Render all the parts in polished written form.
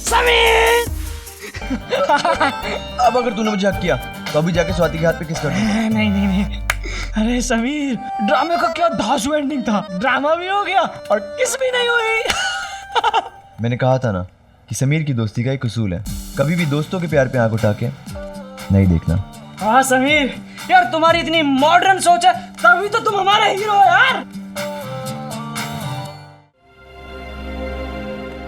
समीर। अब अगर तूने मुझे हक किया तो अभी जाके स्वाति के हाथ पे किस कर दूंगा। नहीं नहीं नहीं, अरे समीर, ड्रामे का क्या धांसू एंडिंग था, ड्रामा भी हो गया और किस भी नहीं हुई। मैंने कहा था ना कि समीर की दोस्ती का एक उसूल है, कभी भी दोस्तों के प्यार पे आंख उठा के नहीं देखना। हाँ समीर, यार तुम्हारी इतनी मॉडर्न सोच है तभी तो तुम हमारे हीरो हो यार।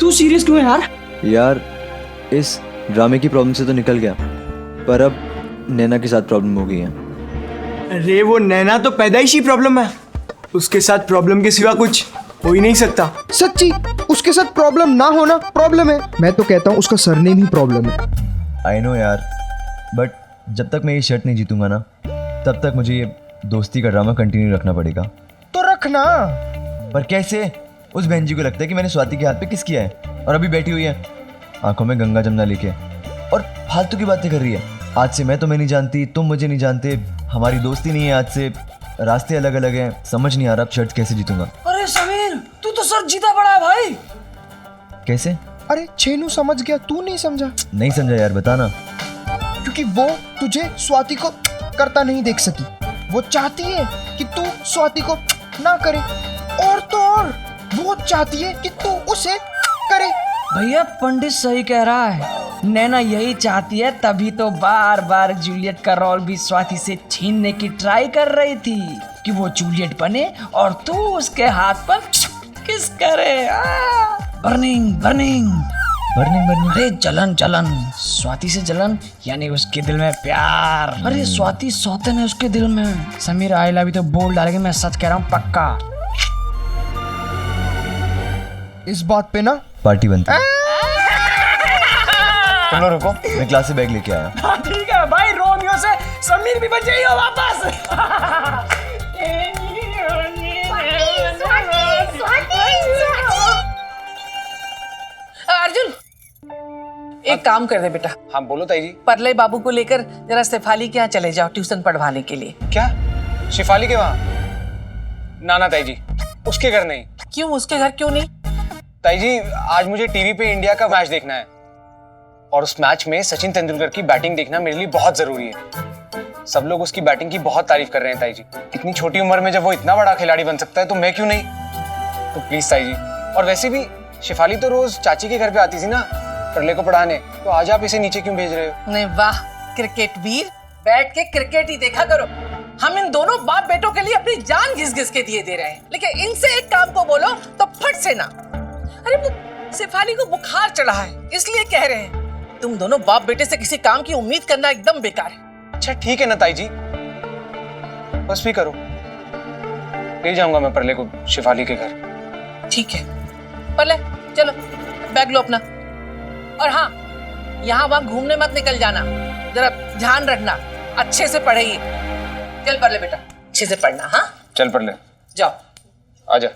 तू सीरियस क्यों है यार? यार इस ड्रामे की प्रॉब्लम से तो निकल गया, पर अब नैना के साथ प्रॉब्लम हो गई है। अरे वो नैना तो पैदाइशी प्रॉब्लम है, उसके साथ प्रॉब्लम के सिवा कुछ हो ही नहीं सकता। सच्ची, उसके साथ प्रॉब्लम ना होना प्रॉब्लम है। मैं तो कहता हूँ उसका सरनेम ही प्रॉब्लम है। आई नो यार, बट जब तक मैं ये शर्ट नहीं जीतूंगा ना, तब तक मुझे ये दोस्ती का ड्रामा कंटिन्यू रखना पड़ेगा। तो रखना। पर कैसे? उस बहन जी को लगता है कि मैंने स्वाति के हाथ पे किस किया है और अभी बैठी हुई है आंखों में गंगा जमुना लेके और फालतू की बातें कर रही है। आज से मैं तुम्हें नहीं जानती, तुम मुझे नहीं जानते, हमारी दोस्ती नहीं है, आज से रास्ते अलग अलग हैं। समझ नहीं आ रहा अब शर्ट कैसे जीतूंगा। अरे समीर, तू तो सर जीता पड़ा है भाई। कैसे? अरे छेनू समझ गया, तू नहीं समझा। नहीं समझा यार, बताना। क्योंकि वो तुझे स्वाति को करता नहीं देख सकी, वो चाहती है कि तू स्वाति को ना करे, और तो और वो चाहती है कि तू उसे करे। भैया पंडित सही कह रहा है, नैना यही चाहती है, तभी तो बार बार जूलियट का रोल भी स्वाति से छीनने की ट्राई कर रही थी कि वो जूलियट बने और तू उसके हाथ पर किस करे। Burning burning burning burning. अरे जलन जलन, स्वाति से जलन यानी उसके दिल में प्यार। अरे स्वाति सौतन है उसके दिल में। समीर आई लव यू तो बोल डालेंगे, मैं सच कह रहा हूँ पक्का। इस बात पे ना पार्टी बनती है। तुम लोग रुको, मैं क्लास से बैग लेके आया। हाँ ठीक है भाई, रोमियो से समीर भी बच गई हो वापस। अर्जुन, एक काम कर दे बेटा। हाँ बोलो ताई जी। परले बाबू को लेकर जरा शेफाली के यहाँ चले जाओ ट्यूशन पढ़वाने के लिए। क्या शिफाली के वहाँ? ना ताई जी, उसके घर नहीं। क्यों उसके घर क्यों नहीं? ताई जी आज मुझे टीवी पे इंडिया का मैच देखना है और उस मैच में सचिन तेंदुलकर की बैटिंग देखना मेरे लिए बहुत जरूरी है। सब लोग उसकी बैटिंग की बहुत तारीफ कर रहे हैं ताई जी। इतनी छोटी उम्र में जब वो इतना बड़ा खिलाड़ी बन सकता है तो मैं क्यों नहीं? तो प्लीज ताई जी। और वैसे भी शिफाली तो रोज चाची के घर पे आती थी ना परले को पढ़ाने, तो आज आप इसे नीचे क्यों भेज रहे हो? नहीं वाह, क्रिकेट वीर, बैठ के क्रिकेट ही देखा करो। हम इन दोनों बाप बेटों के लिए अपनी जान घिस घिस के दिए दे रहे हैं, लेकिन इनसे एक काम को बोलो तो फट से ना। अरे वो शेफाली को बुखार चढ़ा है इसलिए कह रहे हैं। तुम दोनों बाप बेटे से किसी काम की उम्मीद करना एकदम बेकार है। अच्छा ठीक है ना ताई जी, बस भी करो, ले जाऊंगा मैं परले को शिफाली के घर। ठीक है परले, चलो बैग लो अपना, और हाँ यहाँ वहां घूमने मत निकल जाना, जरा ध्यान रखना, अच्छे से पढ़ाइए। चल परले बेटा, अच्छे से पढ़ना। हाँ चल परले, जाओ। आजा।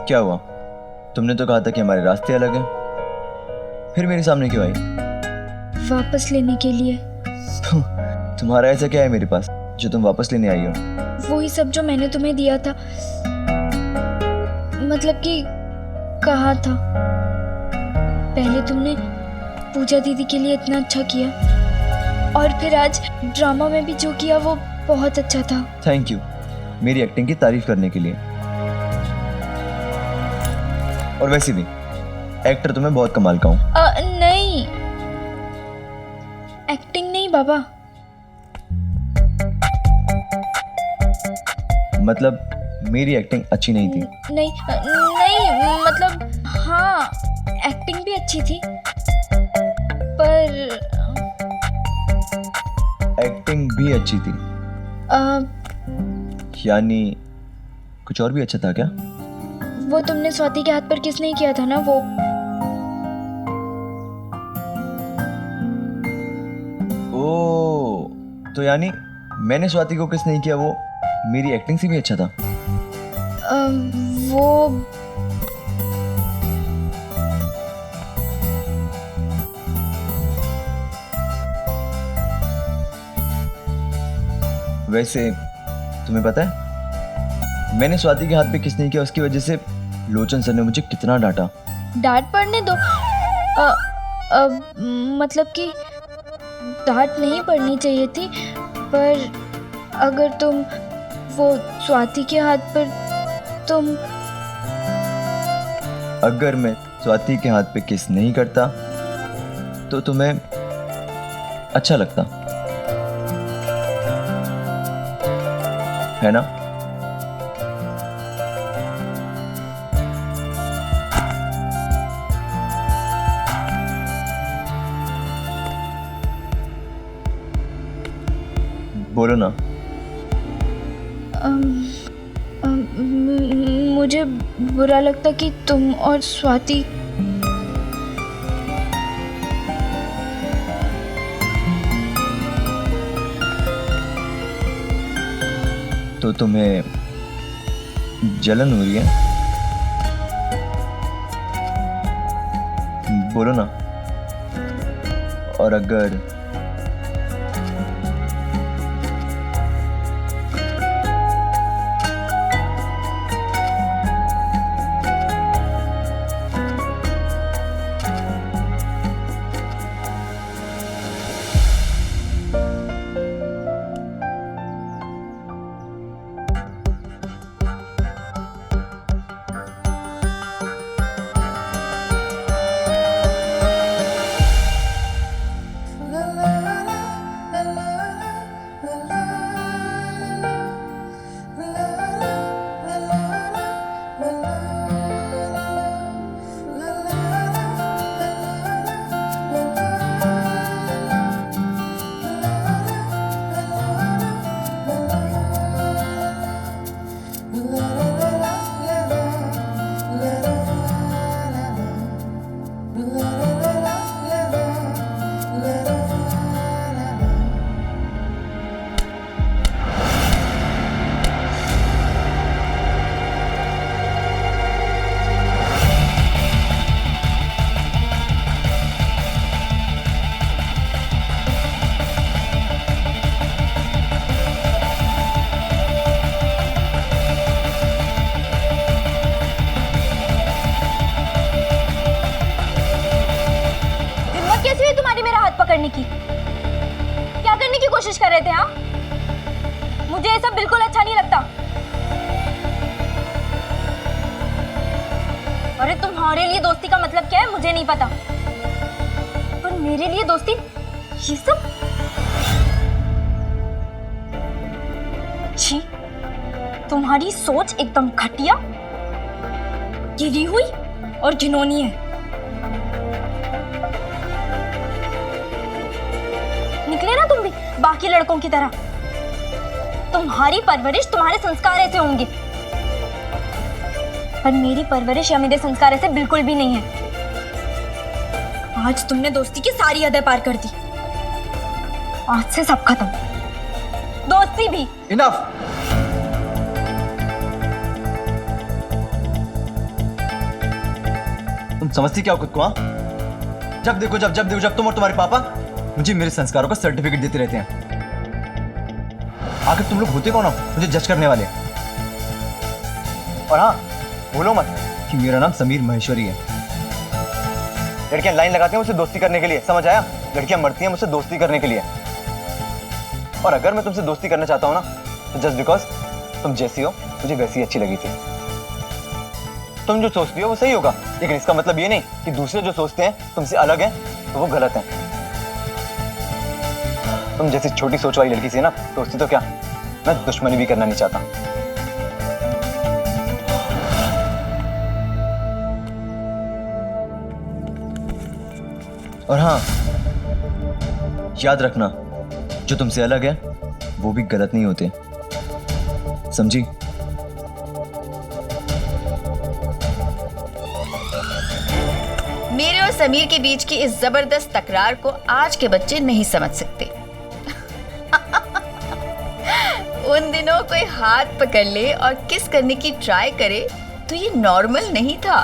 क्या हुआ? तुमने तो कहा था कि हमारे रास्ते अलग हैं, फिर मेरे सामने क्यों आई? वापस लेने के लिए। तुम्हारा ऐसा क्या है मेरे पास जो तुम वापस लेने आई हो? वही सब जो मैंने तुम्हें दिया था, मतलब कि कहा था। पहले तुमने पूजा दीदी के लिए इतना अच्छा किया और फिर आज ड्रामा में भी जो किया वो बहुत अच्छा था। थैंक यू मेरी एक्टिंग की तारीफ करने के लिए। और वैसे भी एक्टर तो मैं बहुत कमाल का हूँ। नहीं, एक्टिंग नहीं बाबा। मतलब मेरी एक्टिंग अच्छी नहीं थी? नहीं नहीं, मतलब हाँ, एक्टिंग भी अच्छी थी पर एक्टिंग भी अच्छी थी यानी कुछ और भी अच्छा था क्या? वो तुमने स्वाति के हाथ पर किस नहीं किया था ना, वो ओ, तो यानी मैंने स्वाति को किस नहीं किया वो मेरी एक्टिंग से भी अच्छा था? वो वैसे तुम्हें पता है मैंने स्वाति के हाथ पे किस नहीं किया उसकी वजह से लोचन सर ने मुझे कितना डांटा। डांट पड़ने दो। मतलब कि डांट नहीं पड़नी चाहिए थी, पर अगर तुम वो स्वाति के हाथ पर तुम अगर मैं स्वाति के हाथ पे किस नहीं करता तो तुम्हें अच्छा लगता है ना? बोलो ना। मुझे बुरा लगता कि तुम और स्वाति तो तुम्हें जलन हो रही है? बोलो ना। और अगर पकड़ने की क्या करने की कोशिश कर रहे थे? हाँ, मुझे ये सब बिल्कुल अच्छा नहीं लगता। अरे तुम्हारे लिए दोस्ती का मतलब क्या है मुझे नहीं पता, पर मेरे लिए दोस्ती ये सब? छी, तुम्हारी सोच एकदम घटिया, गिरी हुई और घिनौनी है। निकले ना तुम भी बाकी लड़कों की तरह। तुम्हारी परवरिश, तुम्हारे संस्कार ऐसे होंगे, पर मेरी परवरिश या मेरे संस्कार ऐसे बिल्कुल भी नहीं है। आज तुमने दोस्ती की सारी हदें पार कर दी। आज से सब खत्म, दोस्ती भी। इनफ। तुम समझती क्या हो खुद को? हाँ, जब देखो जब तुम और तुम्हारे पापा मुझे मेरे संस्कारों का सर्टिफिकेट देते रहते हैं। आखिर तुम लोग होते कौन हो मुझे जज करने वाले? और हाँ, भूलो मत कि मेरा नाम समीर महेश्वरी है। लड़कियां लाइन लगाती हैं मुझसे दोस्ती करने के लिए, समझ आया? लड़कियां मरती हैं मुझसे दोस्ती करने के लिए। और अगर मैं तुमसे दोस्ती करना चाहता हूँ ना, तो जस्ट बिकॉज तुम जैसी हो मुझे वैसी अच्छी लगी थी। तुम जो सोचती हो वो सही होगा, लेकिन इसका मतलब ये नहीं कि दूसरे जो सोचते हैं तुमसे अलग हैं तो वो गलत है। तुम जैसी छोटी सोच वाली लड़की से ना दोस्ती तो क्या, मैं दुश्मनी भी करना नहीं चाहता। और हाँ, याद रखना, जो तुमसे अलग है वो भी गलत नहीं होते, समझी? मेरे और समीर के बीच की इस जबरदस्त तकरार को आज के बच्चे नहीं समझ सकते। उन दिनों कोई हाथ पकड़ ले और किस करने की ट्राई करे तो ये नॉर्मल नहीं था।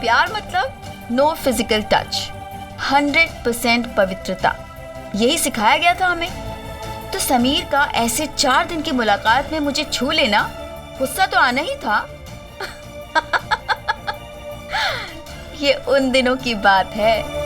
प्यार मतलब नो फिजिकल टच, 100% पवित्रता, यही सिखाया गया था हमें। तो समीर का ऐसे 4 दिन की मुलाकात में मुझे छू लेना, गुस्सा तो आना ही था। ये उन दिनों की बात है।